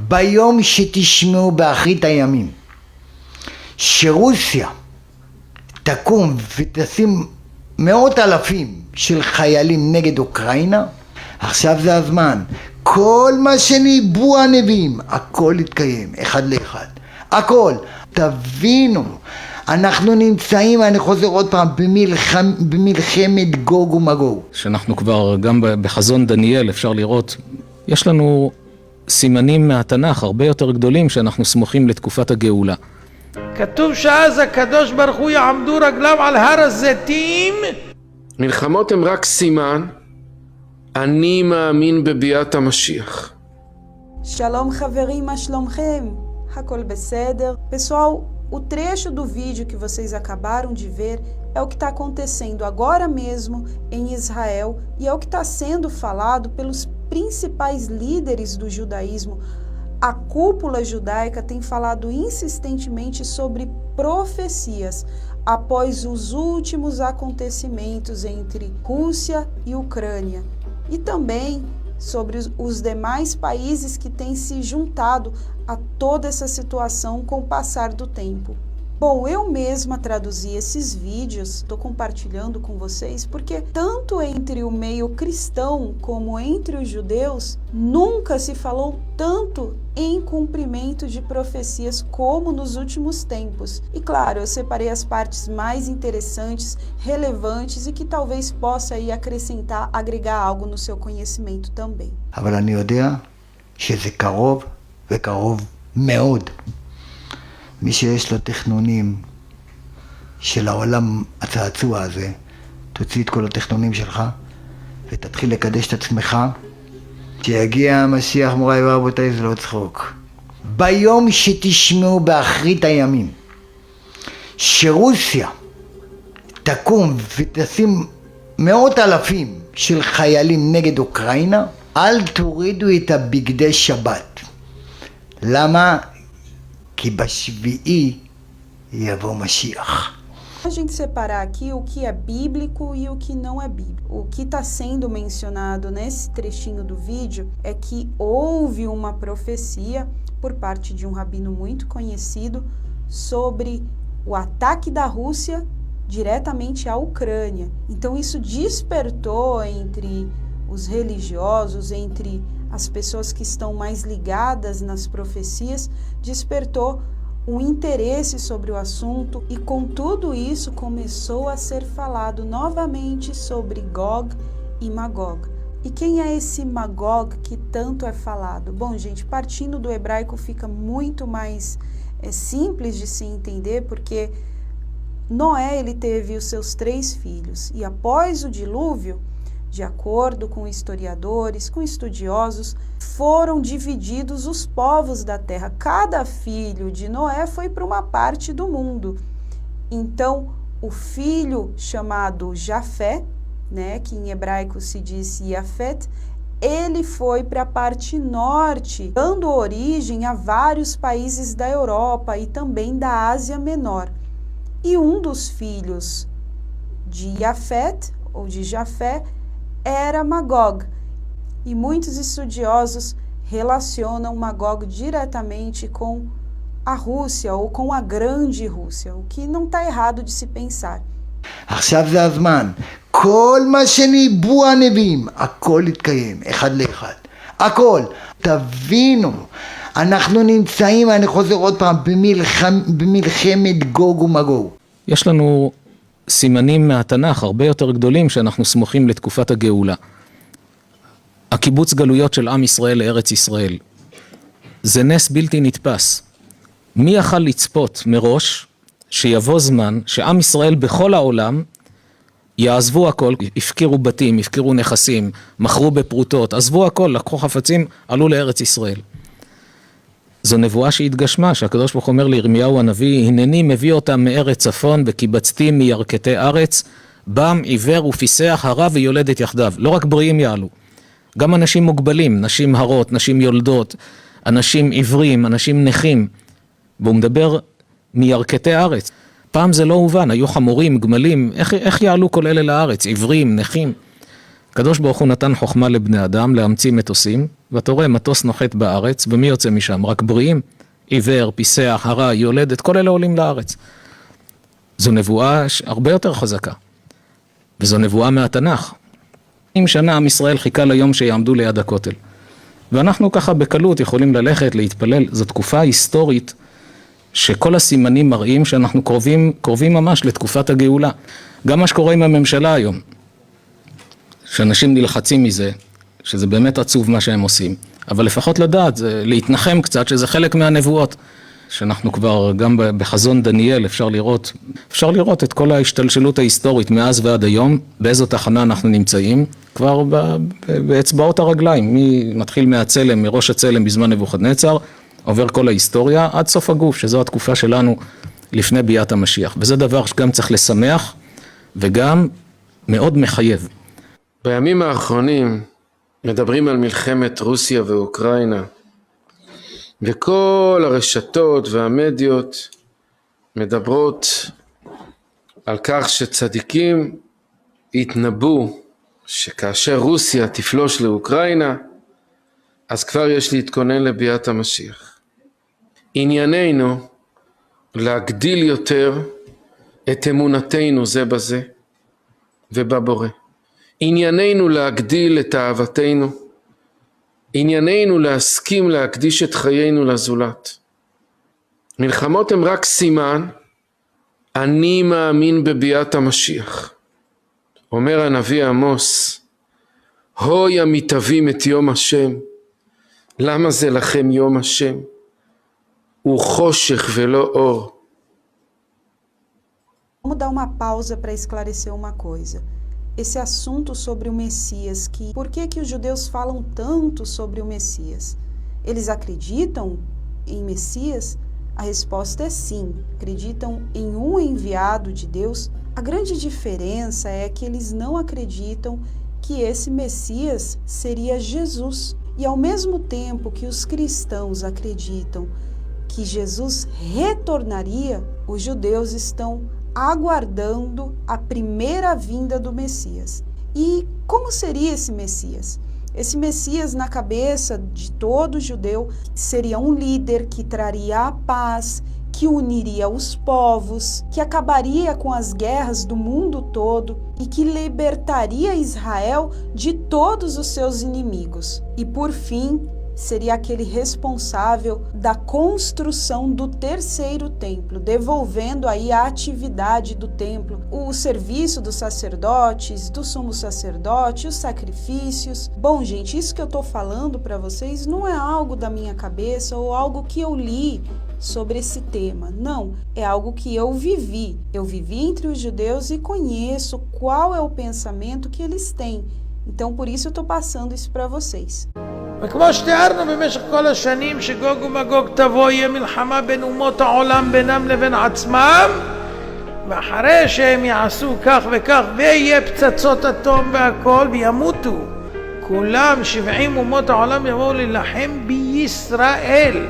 ביום שתשמעו באחרית הימים שרוסיה תקום ותשים מאות אלפים של חיילים נגד אוקראינה, עכשיו זה הזמן. כל מה שניבאו הנביאים, הכל יתקיים, אחד לאחד. הכל. תבינו, אנחנו נמצאים, אני חוזר עוד פעם, במלחמת גוג ומגוג. שאנחנו כבר גם בחזון דניאל אפשר לראות, יש לנו סימנים מהתנ"ך הרבה יותר גדולים שאנחנו סמוכים לתקופת הגאולה. כתוב שאז הקדוש ברוך הוא יעמדו רגליו על הר הזיתים. מלחמות הם רק סימן, אני מאמין בביאת המשיח. Shalom חברים, מה שלומכם? הכל בסדר? Pessoal, o trecho do vídeo que vocês acabaram de ver é o que está acontecendo agora mesmo em Israel e é o que está sendo falado pelos principais líderes do judaísmo. A cúpula judaica tem falado insistentemente sobre profecias após os últimos acontecimentos entre Rússia e Ucrânia e também sobre os demais países que têm se juntado a toda essa situação com o passar do tempo. Bom, eu mesma traduzi esses vídeos, estou compartilhando com vocês, porque tanto entre o meio cristão como entre os judeus, nunca se falou tanto em cumprimento de profecias como nos últimos tempos. E claro, eu separei as partes mais interessantes, relevantes e que talvez possa aí acrescentar, agregar algo no seu conhecimento também. אבל אני יודע שזה קרוב וקרוב מאוד. מי שיש לו תכנונים של העולם הצעצוע הזה, תוציא את כל התכנונים שלך ותתחיל לקדש את עצמך. שיגיע המשיח, מוריי ורבותיי, זה לא צחוק. ביום שתשמעו באחרית הימים שרוסיה תקום ותשים מאות אלפים של חיילים נגד אוקראינה, אל תורידו את הבגדי שבת. למה? Que בשביעי יבוא משיח. A gente separar aqui o que é bíblico e o que não é bíblico. O que está sendo mencionado nesse trechinho do vídeo é que houve uma profecia por parte de um rabino muito conhecido sobre o ataque da Rússia diretamente à Ucrânia. Então isso despertou entre os religiosos, entre as pessoas que estão mais ligadas nas profecias, despertou um interesse sobre o assunto e com tudo isso começou a ser falado novamente sobre Gog e Magog. E quem é esse Magog que tanto é falado? Bom, gente, partindo do hebraico fica muito mais simples de se entender, porque Noé ele teve os seus 3 filhos e após o dilúvio, de acordo com historiadores, com estudiosos, foram divididos os povos da terra. Cada filho de Noé foi para uma parte do mundo. Então, o filho chamado Jafé, né, que em hebraico se diz Yafet, ele foi para a parte norte, dando origem a vários países da Europa e também da Ásia Menor. E um dos filhos de Yafet, ou de Jafé, era Magog, e muitos estudiosos relacionam Magog diretamente com a Rússia ou com a grande Rússia, o que não está errado de se pensar. עכשיו זה הזמן. כל מה שניבאו הנביאים, הכל יתקיים, אחד לאחד. הכל. תבינו, אנחנו נמצאים, אני חוזר עוד פעם, במלחמת גוג ומגוג. יש לנו סימנים מהתנ"ך הרבה יותר גדולים שאנחנו סמוכים לתקופת הגאולה. הקיבוץ גלויות של עם ישראל לארץ ישראל. זה נס בלתי נתפס. מי יכל לצפות מראש שיבוא זמן שעם ישראל בכל העולם יעזבו הכל, הפקירו בתים, הפקירו נכסים, מכרו בפרוטות, עזבו הכל, לקחו חפצים, עלו לארץ ישראל. זו נבואה שהתגשמה, שהקדוש ברוך הוא אומר לירמיהו הנביא, הנני מביא אותם מארץ צפון וקיבצתי מירכתי ארץ, בם עיוור ופיסח הרה ויולדת יחדיו. לא רק בריאים יעלו, גם אנשים מוגבלים, נשים הרות, נשים יולדות, אנשים עיוורים, אנשים נכים. והוא מדבר מירכתי ארץ. פעם זה לא הובן, היו חמורים, גמלים, איך יעלו כל אלה לארץ? עיוורים, נכים. הקדוש ברוך הוא נתן חוכמה לבני אדם להמציא מטוסים, ואתה רואה מטוס נוחת בארץ, ומי יוצא משם? רק בריאים, עיוור, פיסח, הרע, יולדת, כל אלה עולים לארץ. זו נבואה הרבה יותר חזקה, וזו נבואה מהתנ"ך. 20 שנה עם ישראל חיכה ליום שיעמדו ליד הכותל. ואנחנו ככה בקלות יכולים ללכת, להתפלל. זו תקופה היסטורית שכל הסימנים מראים שאנחנו קרובים ממש לתקופת הגאולה. גם מה שקורה עם הממשלה היום, שאנשים נלחצים מזה, שזה באמת עצוב מה שהם עושים. אבל לפחות לדעת, זה להתנחם קצת, שזה חלק מהנבואות. שאנחנו כבר גם בחזון דניאל אפשר לראות את כל ההשתלשלות ההיסטורית מאז ועד היום, באיזו תחנה אנחנו נמצאים, כבר באצבעות הרגליים, מתחיל מהצלם, מראש הצלם בזמן נבוכדנצר, עובר כל ההיסטוריה עד סוף הגוף, שזו התקופה שלנו לפני ביאת המשיח. וזה דבר שגם צריך לשמח וגם מאוד מחייב. בימים האחרונים מדברים על מלחמת רוסיה ואוקראינה, וכל הרשתות והמדיות מדברות על כך שצדיקים התנבאו שכאשר רוסיה תפלוש לאוקראינה, אז כבר יש להתכונן לביאת המשיח. ענייננו להגדיל יותר את אמונתנו זה בזה ובבורא. ענייננו להגדיל את אהבתנו, ענייננו להסכים להקדיש את חיינו לזולת. מלחמות הם רק סימן, אני מאמין בביאת המשיח. אומר הנביא עמוס, הוי המתאבים את יום השם, lama זה לכם יום השם? הוא חושך ולא אור. Vamos dar uma pausa para esclarecer uma coisa. Esse assunto sobre o Messias, por que os judeus falam tanto sobre o Messias? Eles acreditam em Messias? A resposta é sim, acreditam em um enviado de Deus. A grande diferença é que eles não acreditam que esse Messias seria Jesus. E ao mesmo tempo que os cristãos acreditam que Jesus retornaria, os judeus estão aguardando a primeira vinda do Messias. E como seria esse Messias? Esse Messias, na cabeça de todo judeu, seria um líder que traria a paz, que uniria os povos, que acabaria com as guerras do mundo todo e que libertaria Israel de todos os seus inimigos. E por fim, seria aquele responsável da construção do terceiro templo, devolvendo aí a atividade do templo, o serviço dos sacerdotes, do sumo sacerdote, os sacrifícios. Bom, gente, isso que eu estou falando para vocês não é algo da minha cabeça ou algo que eu li sobre esse tema. Não, é algo que eu vivi. Eu vivi entre os judeus e conheço qual é o pensamento que eles têm. Então, por isso eu estou passando isso para vocês. וכמו שתיארנו במשך כל השנים שגוג ומגוג תבוא, יהיה מלחמה בין אומות העולם בינם לבין עצמם, ואחרי שהם יעשו כך וכך ויהיה פצצות אטום והכל וימותו כולם, 70 אומות העולם יבואו להילחם בישראל.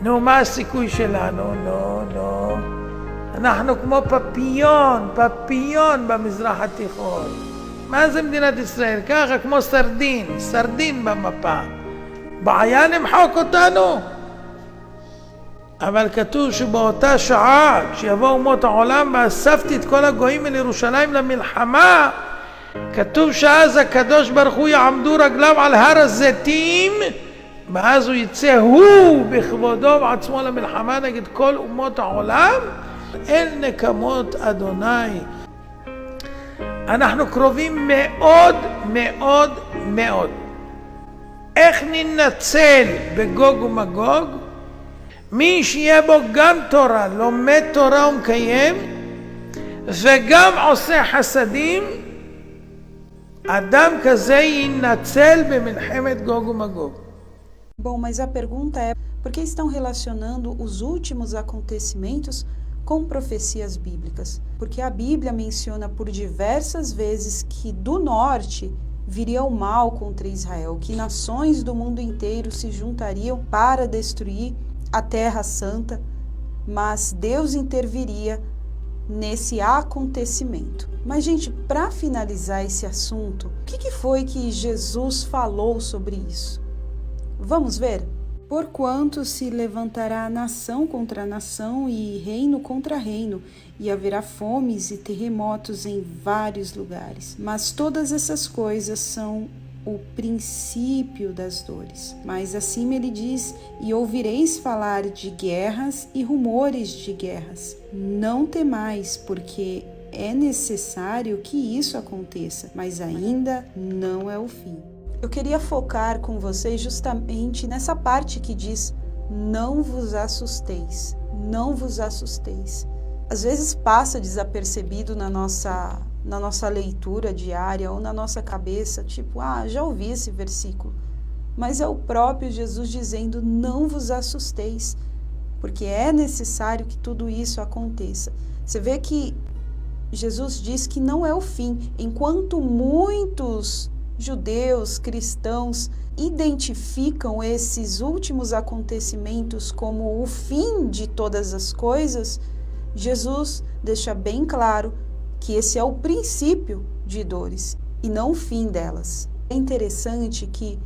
נו, מה הסיכוי שלנו? נו, אנחנו כמו פפיון במזרח התיכון. מה זה מדינת ישראל? ככה כמו סרדין במפה. בעיה למחוק אותנו. אבל כתוב שבאותה שעה, כשיבואו אומות העולם, ואספתי את כל הגויים אל ירושלים למלחמה, כתוב שאז הקדוש ברוך הוא יעמדו רגליו על הר הזיתים, ואז הוא יצא הוא בכבודו ועצמו למלחמה נגד כל אומות העולם, אל נקמות אדוני. אנחנו קרובים מאוד מאוד מאוד. איך ננצל בגוג ומגוג? מי שיהיה בו גם תורה, לומד תורה ומקיים, וגם עושה חסדים, אדם כזה ינצל במלחמת גוג ומגוג. Bom, mas a pergunta é, por que estão relacionando os últimos acontecimentos com profecias bíblicas? Porque a Bíblia menciona por diversas vezes que do norte viria o mal contra Israel, que nações do mundo inteiro se juntariam para destruir a Terra Santa, mas Deus interviria nesse acontecimento. Mas, gente, para finalizar esse assunto, o que foi que Jesus falou sobre isso? Vamos ver? Porquanto se levantará nação contra nação e reino contra reino, e haverá fomes e terremotos em vários lugares. Mas todas essas coisas são o princípio das dores. Mas acima ele diz: e ouvireis falar de guerras e rumores de guerras. Não temais, porque é necessário que isso aconteça, mas ainda não é o fim. Eu queria focar com vocês justamente nessa parte que diz: não vos assusteis, não vos assusteis. Às vezes passa desapercebido na nossa leitura diária ou na nossa cabeça, tipo, já ouvi esse versículo. Mas é o próprio Jesus dizendo: não vos assusteis, porque é necessário que tudo isso aconteça. Você vê que Jesus diz que não é o fim, enquanto muitos judeus, cristãos, identificam esses últimos acontecimentos como o fim de todas as coisas, Jesus deixa bem claro que esse é o princípio de dores e não o fim delas. É interessante que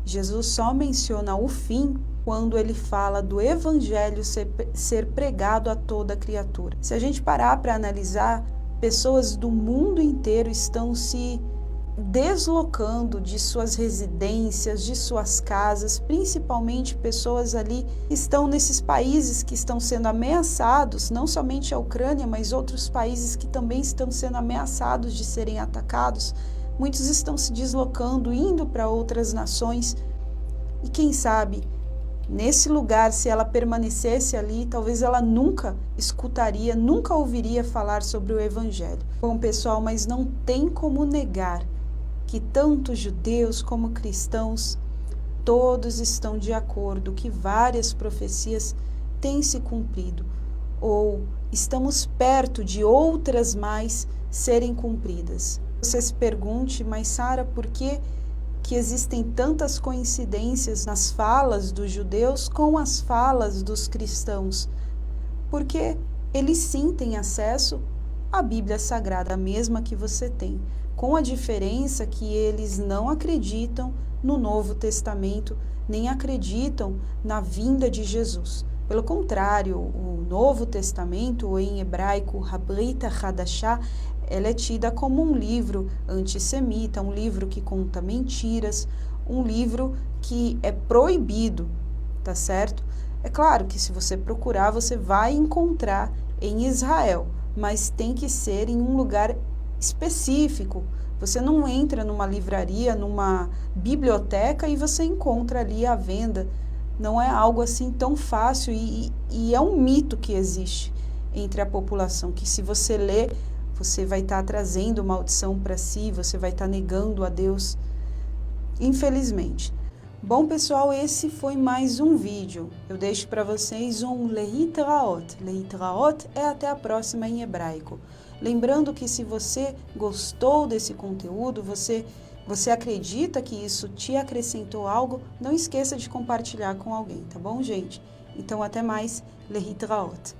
Jesus só menciona o fim quando ele fala do evangelho ser pregado a toda criatura. Se a gente parar para analisar, pessoas do mundo inteiro estão se deslocando de suas residências, de suas casas, principalmente pessoas ali que estão nesses países que estão sendo ameaçados, não somente a Ucrânia, mas outros países que também estão sendo ameaçados de serem atacados. Muitos estão se deslocando, indo para outras nações, e quem sabe, nesse lugar, se ela permanecesse ali, talvez ela nunca escutaria, nunca ouviria falar sobre o Evangelho. Bom, pessoal, mas não tem como negar que tanto judeus como cristãos, todos estão de acordo que várias profecias têm se cumprido, ou estamos perto de outras mais serem cumpridas. Você se pergunte: mas Sara, por que existem tantas coincidências nas falas dos judeus com as falas dos cristãos? Porque eles sim têm acesso à Bíblia Sagrada, a mesma que você tem, com a diferença que eles não acreditam no Novo Testamento, nem acreditam na vinda de Jesus. Pelo contrário, o Novo Testamento, ou em hebraico, Habrita Hadashah, ela é tida como um livro antissemita, um livro que conta mentiras, um livro que é proibido, tá certo? É claro que se você procurar, você vai encontrar em Israel, mas tem que ser em um lugar específico. Você não entra numa livraria, numa biblioteca e você encontra ali à venda. Não é algo assim tão fácil e é um mito que existe entre a população, que se você ler, você vai estar trazendo maldição para si, você vai estar negando a Deus, infelizmente. Bom, pessoal, esse foi mais um vídeo. Eu deixo para vocês um Lehitraot. Lehitraot é até a próxima em hebraico. Lembrando que se você gostou desse conteúdo, você acredita que isso te acrescentou algo, não esqueça de compartilhar com alguém, tá bom, gente? Então, até mais. Lehitraot.